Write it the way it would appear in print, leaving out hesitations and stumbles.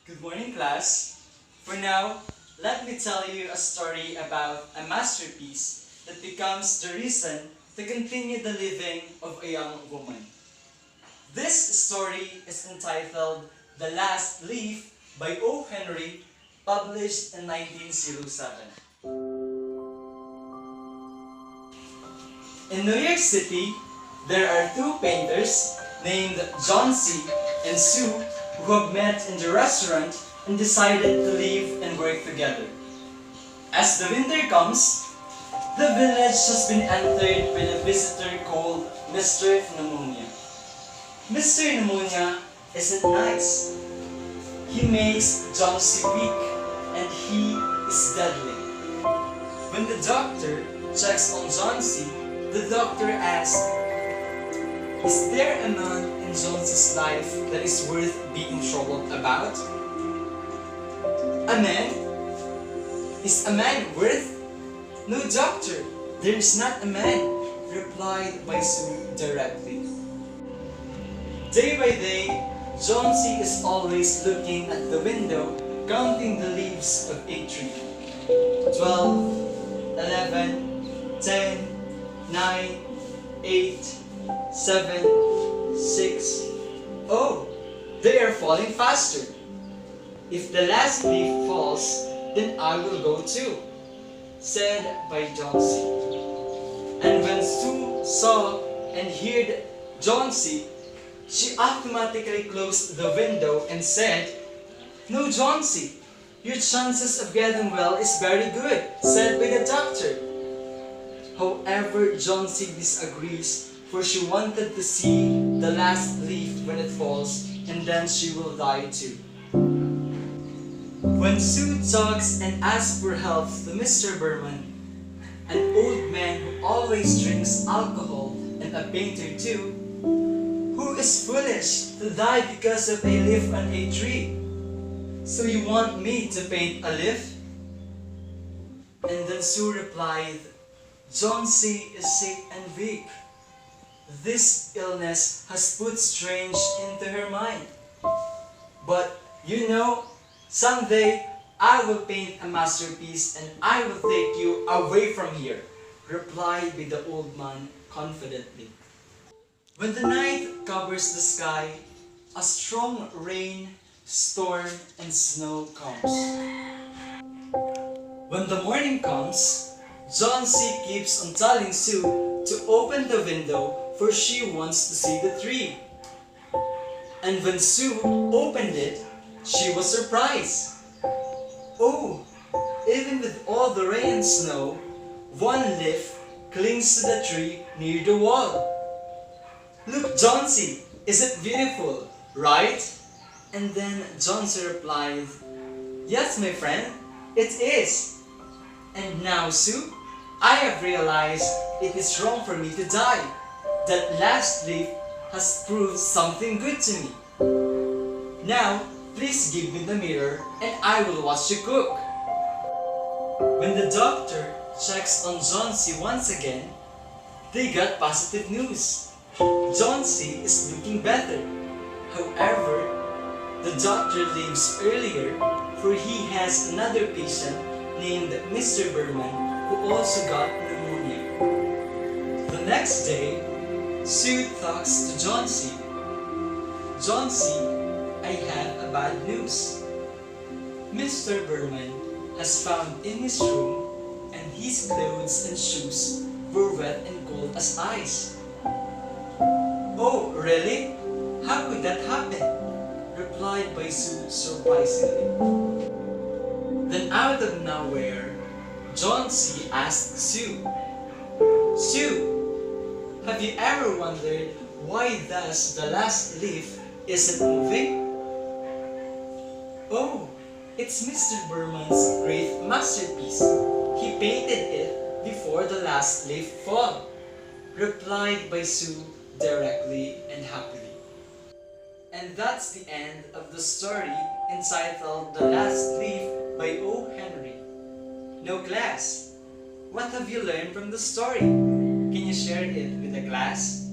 Good morning, class. For now, let me tell you a story about a masterpiece that becomes the reason to continue the living of a young woman. This story is entitled The Last Leaf by O. Henry, published in 1907. In New York City, there are two painters named John C. and Sue who have met in the restaurant and decided to live and work together. As the winter comes, the village has been entered by a visitor called Mr. Pneumonia. Mr. Pneumonia isn't nice. He makes John C. weak and he is deadly. When the doctor checks on John C., the doctor asks, "Is there a man in Jones's life that is worth being troubled about?" "A man? Is a man worth?" "No, doctor, there is not a man," replied by Sue directly. Day by day, John C. is always looking at the window, counting the leaves of a tree. 12, 11, 10, 9, 8, 7, 6. Oh, they are falling faster. "If the last leaf falls, then I will go too," said by John C. And when Sue saw and heard John C., she automatically closed the window and said, "No, John C., your chances of getting well is very good," said by the doctor. However, John C. disagrees, for she wanted to see the last leaf when it falls, and then she will die too. When Sue talks and asks for help to Mr. Berman, an old man who always drinks alcohol and a painter too, who is foolish to die because of a leaf on a tree? "So you want me to paint a leaf?" And then Sue replied, "John C. is sick and weak. This illness has put strange into her mind. But you know, someday I will paint a masterpiece and I will take you away from here," replied by the old man confidently. When the night covers the sky, a strong rain, storm, and snow comes. When the morning comes, John C. keeps on telling Sue to open the window for she wants to see the tree. And when Sue opened it, she was surprised. Oh, even with all the rain and snow, one leaf clings to the tree near the wall. "Look, John C., is it beautiful, right?" And then John C. replied, "Yes, my friend, it is. And now, Sue, I have realized it is wrong for me to die. That last leaf has proved something good to me. Now, please give me the mirror and I will watch you cook." When the doctor checks on John C. once again, they got positive news. John C. is looking better. However, the doctor leaves earlier for he has another patient named Mr. Berman who also got pneumonia. The next day, Sue talks to John C. "John C., I have a bad news. Mr. Berman has found in his room and his clothes and shoes were wet and cold as ice." "Oh, really? How could that happen?" replied by Sue surprisingly. Then out of nowhere, John C. asked Sue, "Sue, have you ever wondered why thus the last leaf isn't moving?" "Oh, it's Mr. Berman's great masterpiece. He painted it before the last leaf fell," replied by Sue directly and happily. And that's the end of the story entitled The Last Leaf by O. Henry. Now, class, what have you learned from the story? Can you share it with the class?